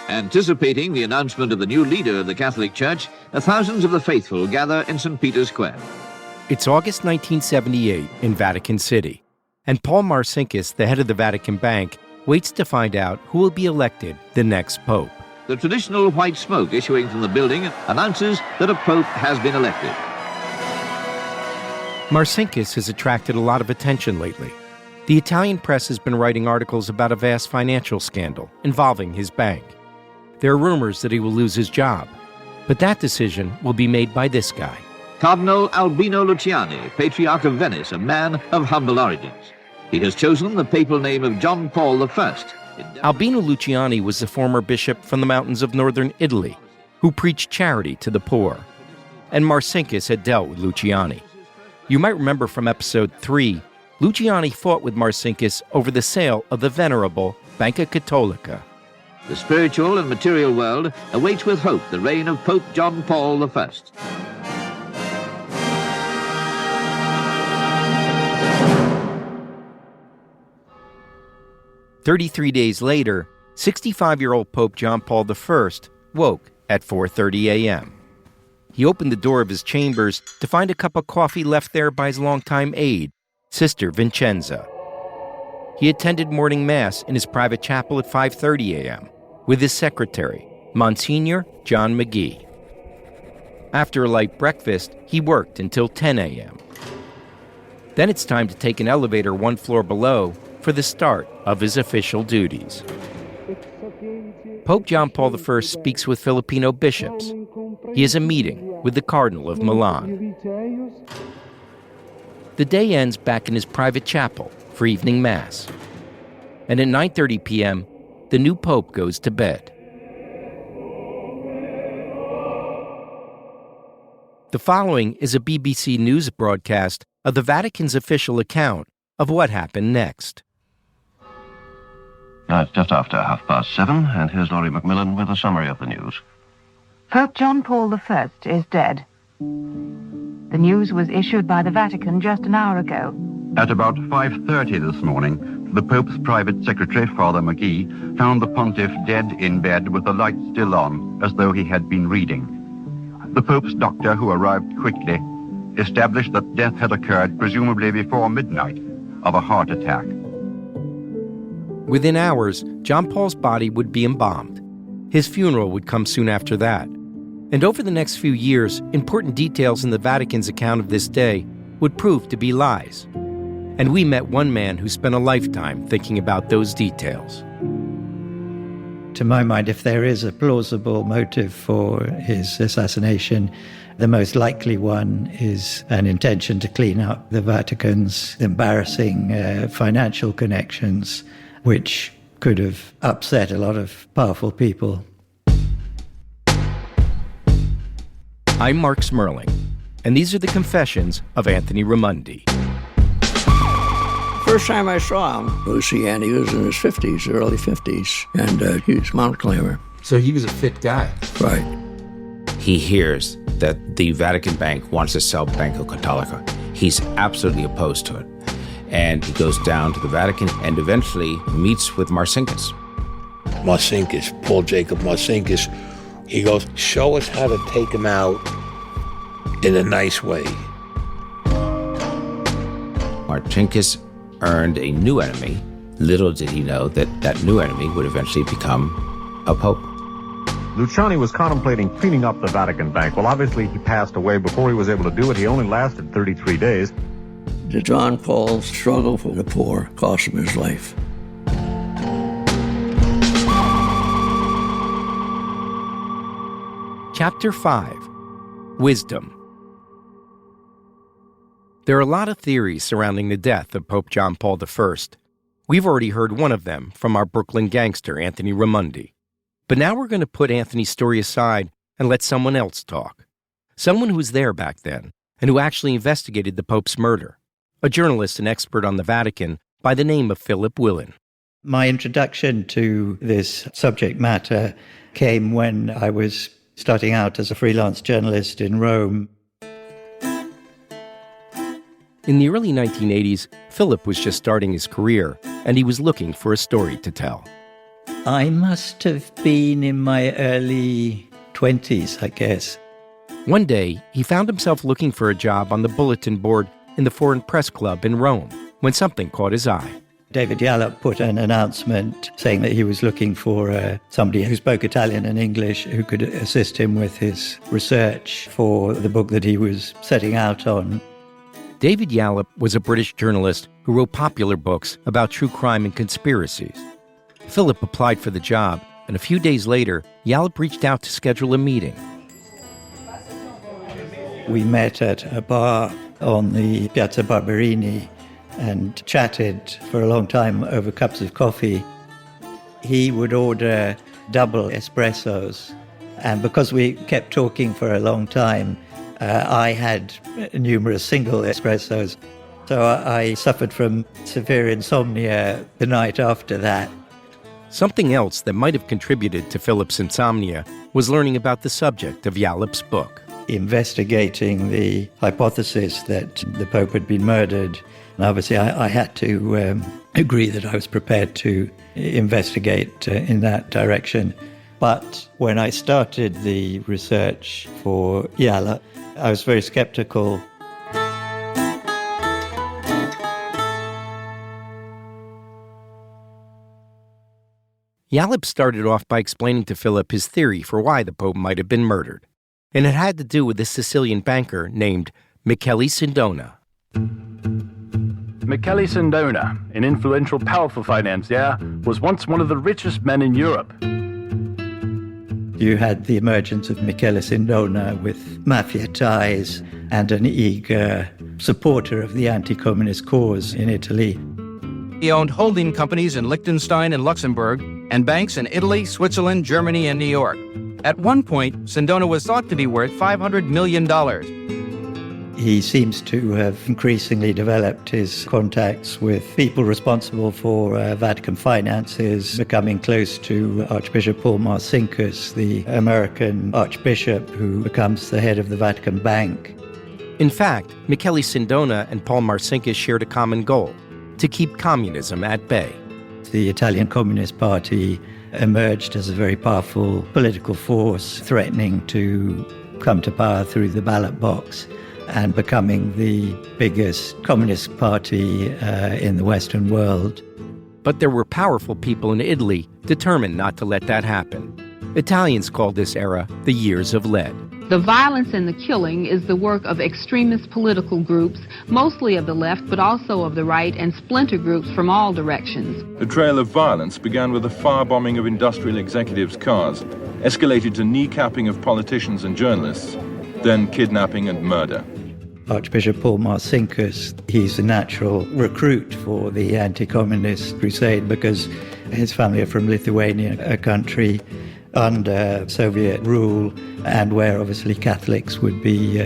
Anticipating the announcement of the new leader of the Catholic Church, thousands of the faithful gather in St. Peter's Square. It's August 1978 in Vatican City, and Paul Marcinkus, the head of the Vatican Bank, waits to find out who will be elected the next pope. The traditional white smoke issuing from the building announces that a pope has been elected. Marcinkus has attracted a lot of attention lately. The Italian press has been writing articles about a vast financial scandal involving his bank. There are rumors that he will lose his job, but that decision will be made by this guy. Cardinal Albino Luciani, Patriarch of Venice, a man of humble origins. He has chosen the papal name of John Paul I. Albino Luciani was the former bishop from the mountains of northern Italy who preached charity to the poor, and Marcinkus had dealt with Luciani. You might remember from episode 3, Luciani fought with Marcinkus over the sale of the venerable Banca Cattolica. The spiritual and material world awaits with hope the reign of Pope John Paul I. "33 days later, 65-year-old Pope John Paul I woke at 4:30 a.m. He opened the door of his chambers to find a cup of coffee left there by his longtime aide, Sister Vincenza. He attended morning mass in his private chapel at 5:30 a.m. with his secretary, Monsignor John McGee. After a light breakfast, he worked until 10 a.m. Then it's time to take an elevator one floor below for the start of his official duties. Pope John Paul I speaks with Filipino bishops. He has a meeting with the Cardinal of Milan. The day ends back in his private chapel for evening mass. And at 9:30 p.m., the new pope goes to bed. The following is a BBC News broadcast of the Vatican's official account of what happened next. Now it's just after 7:30, and here's Laurie Macmillan with a summary of the news. Pope John Paul I is dead. The news was issued by the Vatican just an hour ago. At about 5:30 this morning, the Pope's private secretary, Father McGee, found the pontiff dead in bed with the light still on, as though he had been reading. The Pope's doctor, who arrived quickly, established that death had occurred presumably before midnight of a heart attack. Within hours, John Paul's body would be embalmed. His funeral would come soon after that. And over the next few years, important details in the Vatican's account of this day would prove to be lies. And we met one man who spent a lifetime thinking about those details. To my mind, if there is a plausible motive for his assassination, the most likely one is an intention to clean up the Vatican's embarrassing financial connections, which could have upset a lot of powerful people. I'm Marc Smerling, and these are the confessions of Anthony Ramundi. First time I saw him, Luciani was in his 50s, early 50s, and he was a mountain climber. So he was a fit guy. Right. He hears that the Vatican Bank wants to sell Banca Cattolica. He's absolutely opposed to it. And he goes down to the Vatican and eventually meets with Marcinkus. Marcinkus, Paul Jacob Marcinkus, he goes, show us how to take him out in a nice way. Marcinkus earned a new enemy. Little did he know that that new enemy would eventually become a pope. Luciani was contemplating cleaning up the Vatican Bank. Well, obviously he passed away before he was able to do it. He only lasted 33 days. The John Paul struggle for the poor cost him his life. Chapter 5. Wisdom. There are a lot of theories surrounding the death of Pope John Paul I. We've already heard one of them from our Brooklyn gangster, Anthony Ramundi. But now we're going to put Anthony's story aside and let someone else talk. Someone who was there back then and who actually investigated the Pope's murder. A journalist and expert on the Vatican by the name of Philip Willen. My introduction to this subject matter came when I was starting out as a freelance journalist in Rome. In the early 1980s, Philip was just starting his career, and he was looking for a story to tell. I must have been in my early 20s, I guess. One day, he found himself looking for a job on the bulletin board in the Foreign Press Club in Rome when something caught his eye. David Yallop put an announcement saying that he was looking for somebody who spoke Italian and English who could assist him with his research for the book that he was setting out on. David Yallop was a British journalist who wrote popular books about true crime and conspiracies. Philip applied for the job, and a few days later, Yallop reached out to schedule a meeting. We met at a bar on the Piazza Barberini and chatted for a long time over cups of coffee. He would order double espressos, and because we kept talking for a long time, I had numerous single espressos. So I suffered from severe insomnia the night after that. Something else that might have contributed to Philip's insomnia was learning about the subject of Yallop's book. Investigating the hypothesis that the Pope had been murdered. And obviously, I had to agree that I was prepared to investigate in that direction. But when I started the research for Yallop, I was very skeptical. Yallop started off by explaining to Philip his theory for why the Pope might have been murdered. And it had to do with a Sicilian banker named Michele Sindona. Michele Sindona, an influential, powerful financier, was once one of the richest men in Europe. You had the emergence of Michele Sindona with mafia ties and an eager supporter of the anti-communist cause in Italy. He owned holding companies in Liechtenstein and Luxembourg and banks in Italy, Switzerland, Germany, and New York. At one point, Sindona was thought to be worth $500 million. He seems to have increasingly developed his contacts with people responsible for Vatican finances, becoming close to Archbishop Paul Marcinkus, the American archbishop who becomes the head of the Vatican Bank. In fact, Michele Sindona and Paul Marcinkus shared a common goal: to keep communism at bay. The Italian Communist Party emerged as a very powerful political force, threatening to come to power through the ballot box and becoming the biggest communist party in the Western world. But there were powerful people in Italy determined not to let that happen. Italians called this era the Years of Lead. The violence and the killing is the work of extremist political groups, mostly of the left, but also of the right, and splinter groups from all directions. The trail of violence began with the firebombing of industrial executives' cars, escalated to kneecapping of politicians and journalists, then kidnapping and murder. Archbishop Paul Marcinkus, he's a natural recruit for the anti-communist crusade because his family are from Lithuania, a country under Soviet rule and where obviously Catholics would be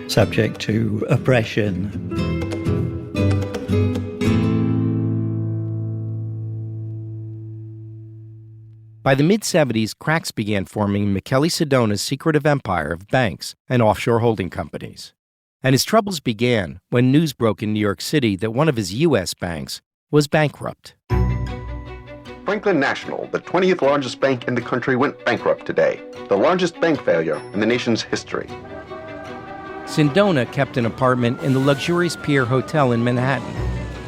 subject to oppression. By the mid-70s, cracks began forming in Michele Sindona's secretive empire of banks and offshore holding companies. And his troubles began when news broke in New York City that one of his U.S. banks was bankrupt. Franklin National, the 20th largest bank in the country, went bankrupt today, the largest bank failure in the nation's history. Sindona kept an apartment in the luxurious Pier Hotel in Manhattan,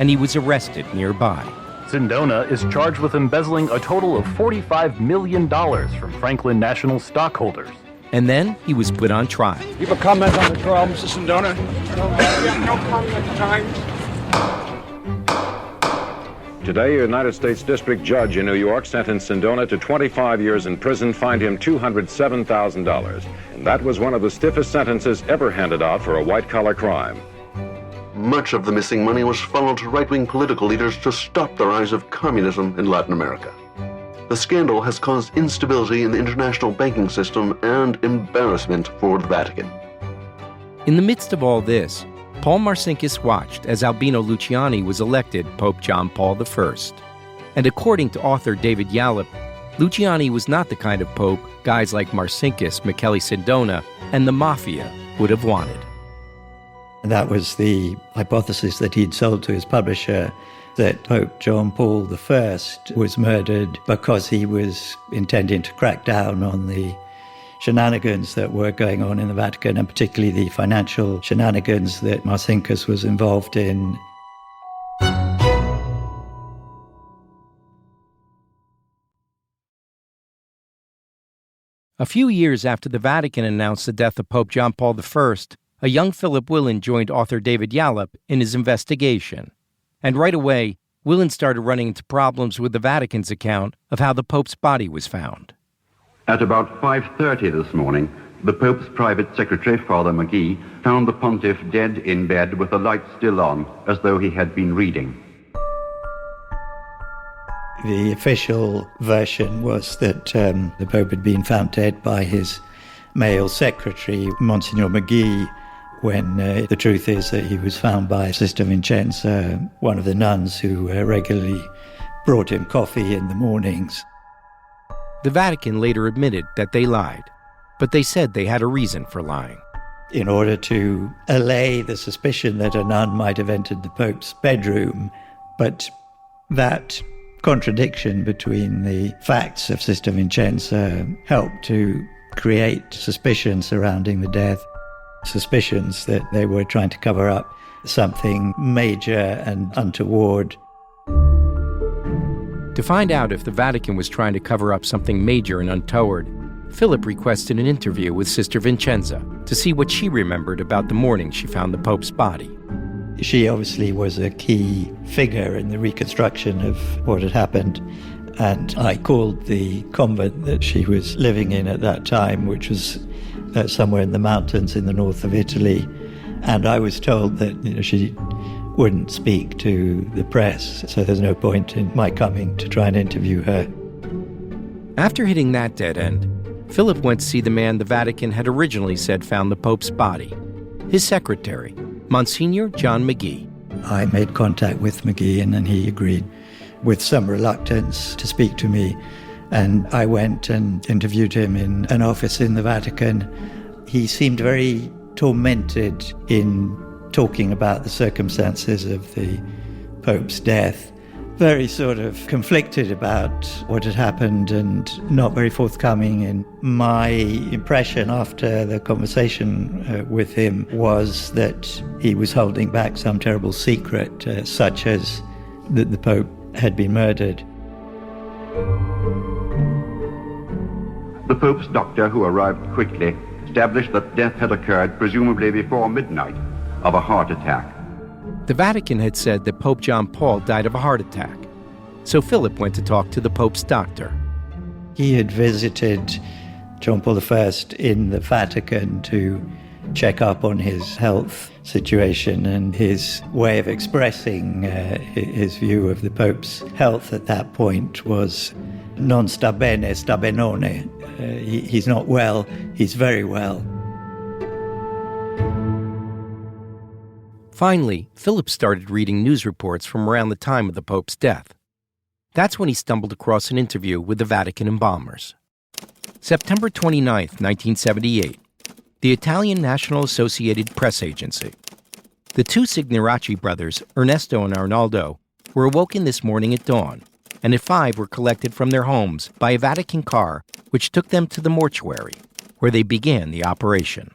and he was arrested nearby. Sindona is charged with embezzling a total of $45 million from Franklin National stockholders. And then he was put on trial. You have a comment on the trial, Mr. Sindona? No comment time. Today, a United States District Judge in New York sentenced Sindona to 25 years in prison, fined him $207,000. And that was one of the stiffest sentences ever handed out for a white-collar crime. Much of the missing money was funneled to right-wing political leaders to stop the rise of communism in Latin America. The scandal has caused instability in the international banking system and embarrassment for the Vatican. In the midst of all this, Paul Marcinkus watched as Albino Luciani was elected Pope John Paul I. And according to author David Yallop, Luciani was not the kind of pope guys like Marcinkus, Michele Sindona, and the Mafia would have wanted. That was the hypothesis that he'd sold to his publisher, that Pope John Paul I was murdered because he was intending to crack down on the shenanigans that were going on in the Vatican, and particularly the financial shenanigans that Marcinkus was involved in. A few years after the Vatican announced the death of Pope John Paul I, a young Philip Willan joined author David Yallop in his investigation. And right away, Willan started running into problems with the Vatican's account of how the Pope's body was found. At about 5:30 this morning, the Pope's private secretary, Father McGee, found the pontiff dead in bed with the light still on, as though he had been reading. The official version was that the Pope had been found dead by his male secretary, Monsignor McGee, when the truth is that he was found by Sister Vincenza, one of the nuns who regularly brought him coffee in the mornings. The Vatican later admitted that they lied, but they said they had a reason for lying. In order to allay the suspicion that a nun might have entered the Pope's bedroom, but that contradiction between the facts of Sister Vincenza helped to create suspicion surrounding the death, suspicions that they were trying to cover up something major and untoward. To find out if the Vatican was trying to cover up something major and untoward, Philip requested an interview with Sister Vincenza to see what she remembered about the morning she found the Pope's body. She obviously was a key figure in the reconstruction of what had happened, and I called the convent that she was living in at that time, which was somewhere in the mountains in the north of Italy, and I was told that she wouldn't speak to the press, so there's no point in my coming to try and interview her. After hitting that dead end, Philip went to see the man the Vatican had originally said found the Pope's body, his secretary, Monsignor John McGee. I made contact with McGee, and then he agreed with some reluctance to speak to me, and I went and interviewed him in an office in the Vatican. He seemed very tormented in talking about the circumstances of the Pope's death, very sort of conflicted about what had happened and not very forthcoming. And my impression after the conversation with him was that he was holding back some terrible secret, such as that the Pope had been murdered. The Pope's doctor, who arrived quickly, established that death had occurred presumably before midnight of a heart attack. The Vatican had said that Pope John Paul died of a heart attack, so Philip went to talk to the Pope's doctor. He had visited John Paul I in the Vatican to check up on his health situation, and his way of expressing his view of the Pope's health at that point was non sta bene, sta benone. He's not well, he's very well. Finally, Philip started reading news reports from around the time of the Pope's death. That's when he stumbled across an interview with the Vatican embalmers. September 29, 1978, the Italian National Associated Press Agency. The two Signoracci brothers, Ernesto and Arnaldo, were awoken this morning at dawn, and at 5 were collected from their homes by a Vatican car which took them to the mortuary, where they began the operation.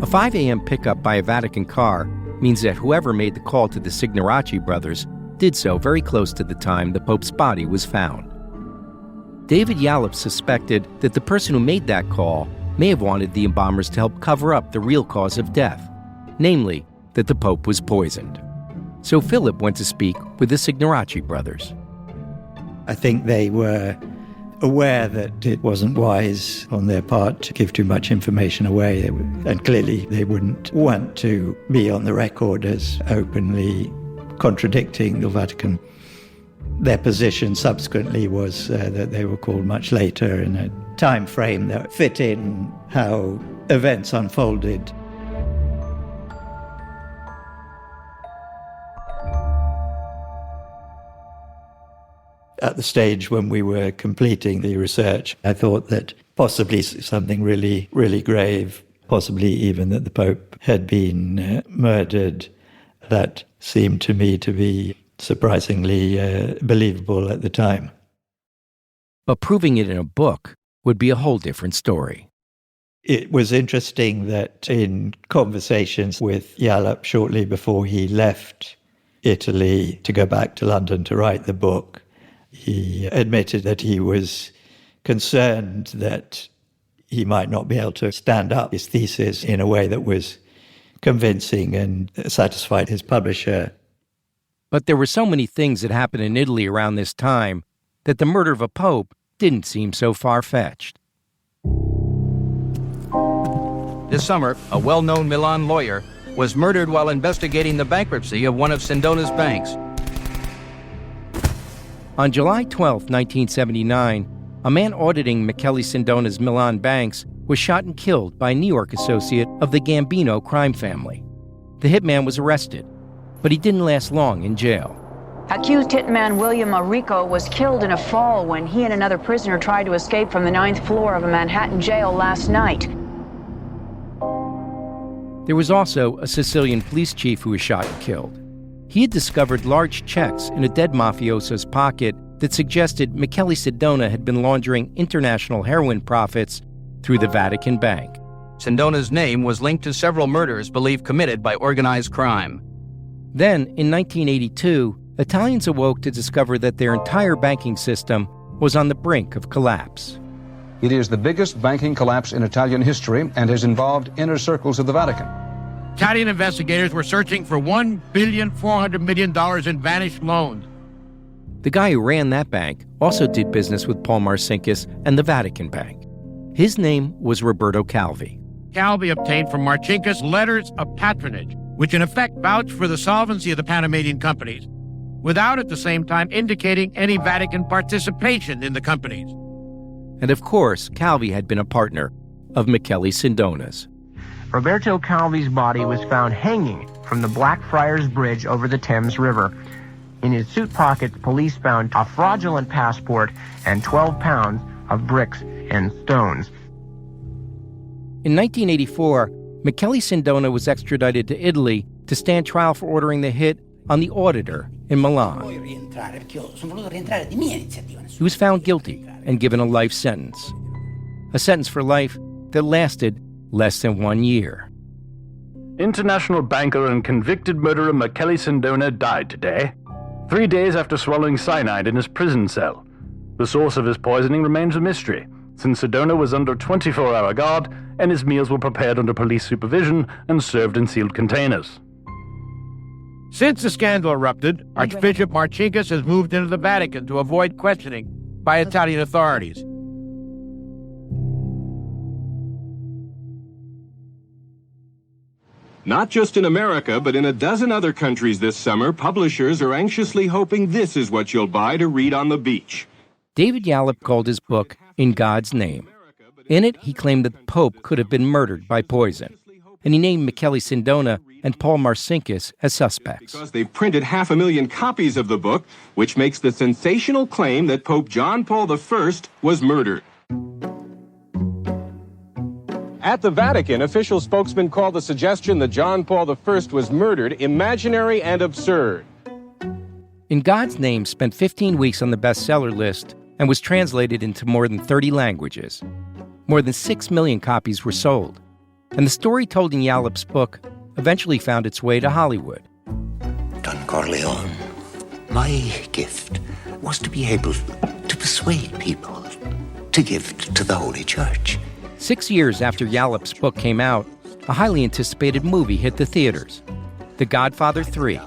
A 5 a.m. pickup by a Vatican car means that whoever made the call to the Signoracci brothers did so very close to the time the Pope's body was found. David Yallop suspected that the person who made that call may have wanted the embalmers to help cover up the real cause of death, namely that the Pope was poisoned. So Philip went to speak with the Signoracci brothers. I think they were aware that it wasn't wise on their part to give too much information away, and clearly they wouldn't want to be on the record as openly contradicting the Vatican. Their position subsequently was that they were called much later in a time frame that fit in how events unfolded. At the stage when we were completing the research, I thought that possibly something really, really grave, possibly even that the Pope had been murdered, That seemed to me to be surprisingly believable at the time. But proving it in a book would be a whole different story. It was interesting that in conversations with Yallop shortly before he left Italy to go back to London to write the book, he admitted that he was concerned that he might not be able to stand up his thesis in a way that was convincing and satisfied his publisher. But there were so many things that happened in Italy around this time that the murder of a pope didn't seem so far-fetched. This summer, a well-known Milan lawyer was murdered while investigating the bankruptcy of one of Sindona's banks. On July 12, 1979, a man auditing Michele Sindona's Milan banks was shot and killed by a New York associate of the Gambino crime family. The hitman was arrested, but he didn't last long in jail. Accused hitman William Arrico was killed in a fall when he and another prisoner tried to escape from the 9th floor of a Manhattan jail last night. There was also a Sicilian police chief who was shot and killed. He had discovered large checks in a dead mafioso's pocket that suggested Michele Sindona had been laundering international heroin profits through the Vatican Bank. Sindona's name was linked to several murders believed committed by organized crime. Then, in 1982, Italians awoke to discover that their entire banking system was on the brink of collapse. It is the biggest banking collapse in Italian history and has involved inner circles of the Vatican. Italian investigators were searching for $1.4 billion in vanished loans. The guy who ran that bank also did business with Paul Marcinkus and the Vatican Bank. His name was Roberto Calvi. Calvi obtained from Marcinkus letters of patronage, which in effect vouched for the solvency of the Panamanian companies, without at the same time indicating any Vatican participation in the companies. And of course, Calvi had been a partner of Michele Sindona's. Roberto Calvi's body was found hanging from the Blackfriars Bridge over the Thames River. In his suit pockets, police found a fraudulent passport and 12 pounds of bricks and stones. In 1984, Michele Sindona was extradited to Italy to stand trial for ordering the hit on the auditor in Milan. He was found guilty and given a life sentence. A sentence for life that lasted less than 1 year. International banker and convicted murderer Michele Sindona died today, 3 days after swallowing cyanide in his prison cell. The source of his poisoning remains a mystery, since Sindona was under 24-hour guard and his meals were prepared under police supervision and served in sealed containers. Since the scandal erupted, Archbishop Marcinkus has moved into the Vatican to avoid questioning by Italian authorities. Not just in America, but in a dozen other countries this summer, publishers are anxiously hoping this is what you'll buy to read on the beach. David Yallop called his book In God's Name. In it, he claimed that the Pope could have been murdered by poison, and he named Michele Sindona and Paul Marcinkus as suspects. Because they've printed 500,000 copies of the book, which makes the sensational claim that Pope John Paul I was murdered. At the Vatican, official spokesman called the suggestion that John Paul I was murdered imaginary and absurd. In God's Name spent 15 weeks on the bestseller list and was translated into more than 30 languages. More than 6 million copies were sold. And the story told in Yallop's book eventually found its way to Hollywood. Don Corleone, my gift was to be able to persuade people to give to the Holy Church. 6 years after Yallop's book came out, a highly anticipated movie hit the theaters, The Godfather 3,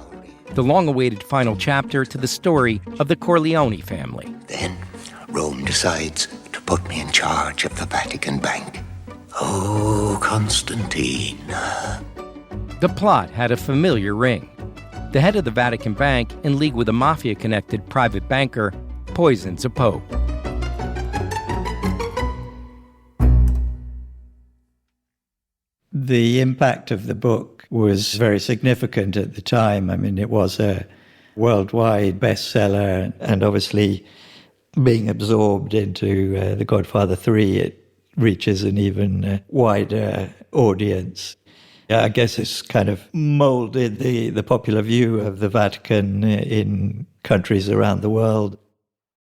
the long-awaited final chapter to the story of the Corleone family. Then Rome decides to put me in charge of the Vatican Bank. Oh, Constantine. The plot had a familiar ring. The head of the Vatican Bank, in league with a mafia-connected private banker, poisons a pope. The impact of the book was very significant at the time. I mean, it was a worldwide bestseller, and obviously being absorbed into The Godfather 3, it reaches an even wider audience. Yeah, I guess it's kind of molded the popular view of the Vatican in countries around the world.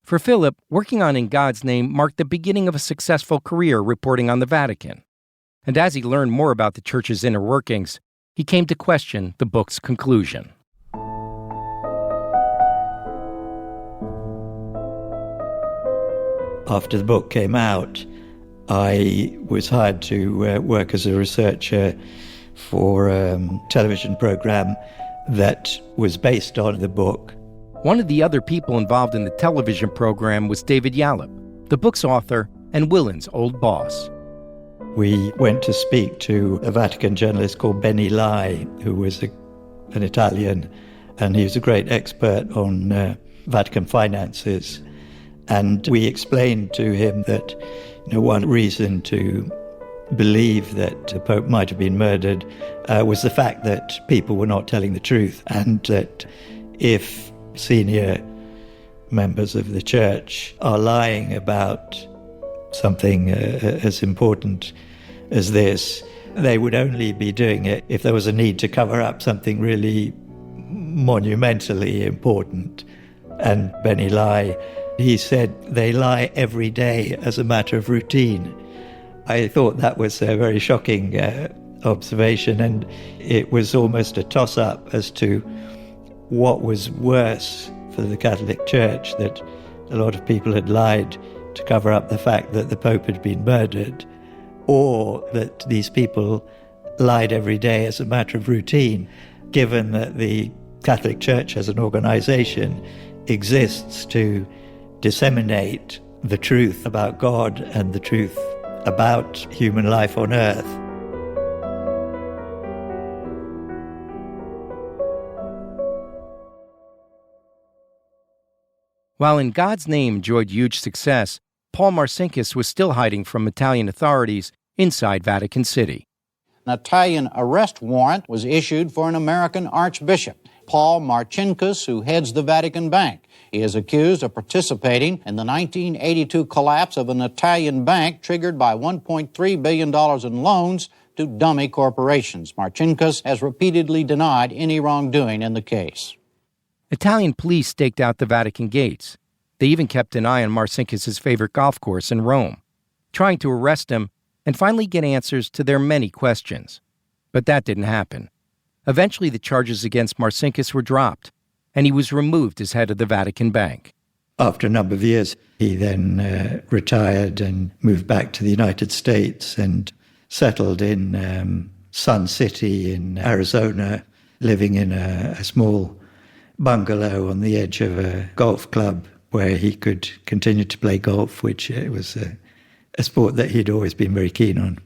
For Philip, working on In God's Name marked the beginning of a successful career reporting on the Vatican. And as he learned more about the church's inner workings, he came to question the book's conclusion. After the book came out, I was hired to work as a researcher for a television program that was based on the book. One of the other people involved in the television program was David Yallop, the book's author and Willen's old boss. We went to speak to a Vatican journalist called Benny Lai, who was an Italian, and he was a great expert on Vatican finances. And we explained to him that one reason to believe that the Pope might have been murdered was the fact that people were not telling the truth, and that if senior members of the church are lying about something as important as this, they would only be doing it if there was a need to cover up something really monumentally important. And Benny Lai, he said they lie every day as a matter of routine. I thought that was a very shocking observation, and it was almost a toss-up as to what was worse for the Catholic Church, that a lot of people had lied to cover up the fact that the Pope had been murdered, or that these people lied every day as a matter of routine, given that the Catholic Church as an organization exists to disseminate the truth about God and the truth about human life on earth. While In God's Name enjoyed huge success, Paul Marcinkus was still hiding from Italian authorities inside Vatican City. An Italian arrest warrant was issued for an American archbishop, Paul Marcinkus, who heads the Vatican Bank. He is accused of participating in the 1982 collapse of an Italian bank triggered by $1.3 billion in loans to dummy corporations. Marcinkus has repeatedly denied any wrongdoing in the case. Italian police staked out the Vatican gates. They even kept an eye on Marcinkus' favorite golf course in Rome, trying to arrest him and finally get answers to their many questions. But that didn't happen. Eventually, the charges against Marcinkus were dropped, and he was removed as head of the Vatican Bank. After a number of years, he then retired and moved back to the United States and settled in Sun City in Arizona, living in a small bungalow on the edge of a golf club where he could continue to play golf, which was a sport that he'd always been very keen on.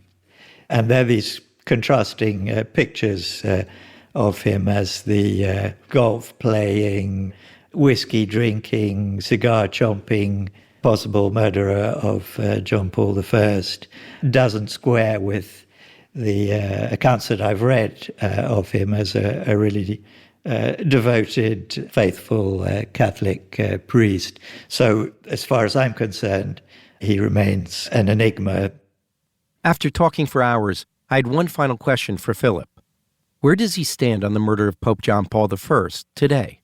And there are these contrasting pictures of him as the golf-playing, whiskey-drinking, cigar-chomping possible murderer of John Paul I. Doesn't square with the accounts that I've read of him as a really devoted, faithful Catholic priest. So as far as I'm concerned, he remains an enigma. After talking for hours, I had one final question for Philip. Where does he stand on the murder of Pope John Paul I today?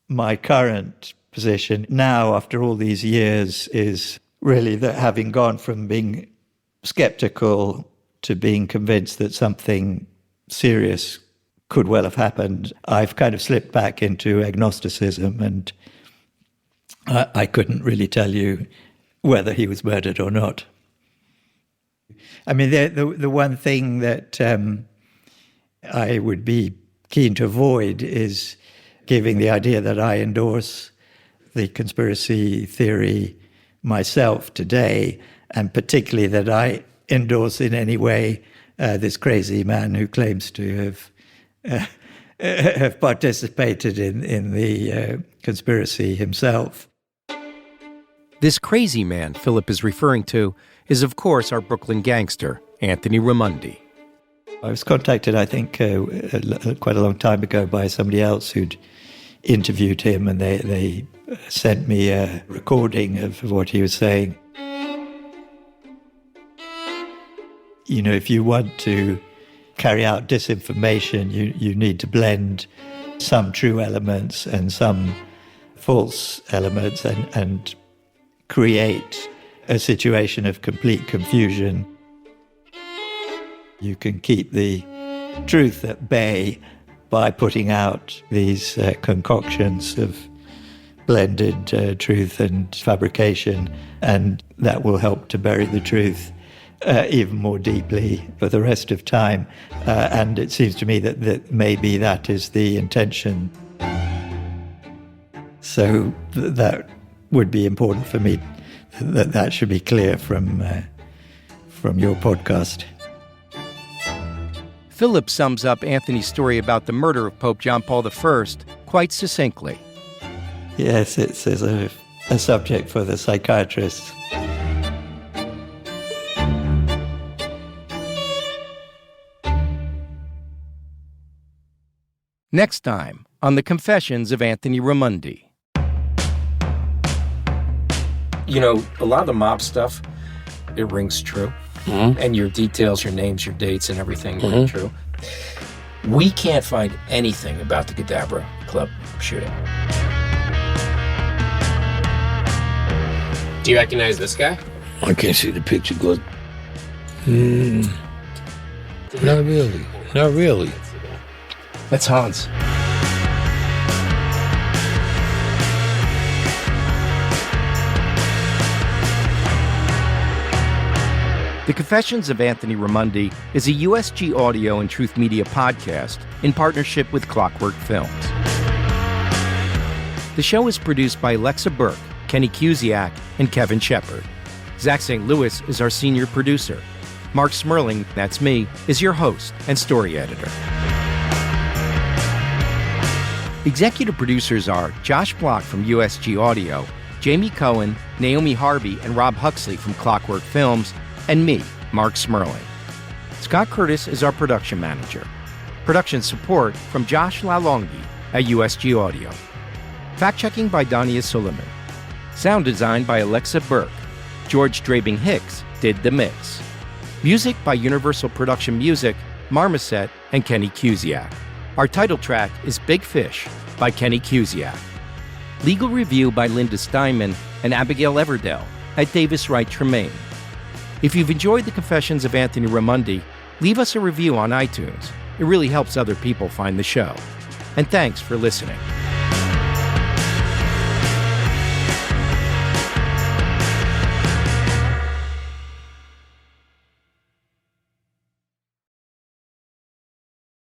My current position now, after all these years, is really that having gone from being skeptical to being convinced that something serious could well have happened, I've kind of slipped back into agnosticism, and I couldn't really tell you whether he was murdered or not. I mean, the one thing that I would be keen to avoid is giving the idea that I endorse the conspiracy theory myself today, and particularly that I endorse in any way this crazy man who claims to have participated in the conspiracy himself. This crazy man Philip is referring to is, of course, our Brooklyn gangster, Anthony Raimondi. I was contacted, I think, quite a long time ago by somebody else who'd interviewed him, and they sent me a recording of what he was saying. You know, if you want to carry out disinformation, you need to blend some true elements and some false elements and create a situation of complete confusion. You can keep the truth at bay by putting out these concoctions of blended truth and fabrication, and that will help to bury the truth even more deeply for the rest of time. And it seems to me that maybe that is the intention. So that would be important for me, that should be clear from your podcast. Philip sums up Anthony's story about the murder of Pope John Paul I quite succinctly. Yes, it's a subject for the psychiatrists. Next time on The Confessions of Anthony Raimondi. You know, a lot of the mob stuff, it rings true. Mm-hmm. And your details, your names, your dates, and everything ring true. We can't find anything about the Cadabra Club shooting. Do you recognize this guy? I can't see the picture good. Not really. Not really. That's Hans. The Confessions of Anthony Raimondi is a USG Audio and Truth Media podcast in partnership with Clockwork Films. The show is produced by Alexa Burke, Kenny Cusiak, and Kevin Shepard. Zach St. Louis is our senior producer. Marc Smerling, that's me, is your host and story editor. Executive producers are Josh Block from USG Audio, Jamie Cohen, Naomi Harvey, and Rob Huxley from Clockwork Films, and me, Marc Smerling. Scott Curtis is our production manager. Production support from Josh Lalongi at USG Audio. Fact-checking by Dania Suleiman. Sound design by Alexa Burke. George Drabing Hicks did the mix. Music by Universal Production Music, Marmoset, and Kenny Cusiak. Our title track is Big Fish by Kenny Cusiak. Legal review by Linda Steinman and Abigail Everdell at Davis Wright Tremaine. If you've enjoyed The Confessions of Anthony Raimondi, leave us a review on iTunes. It really helps other people find the show. And thanks for listening.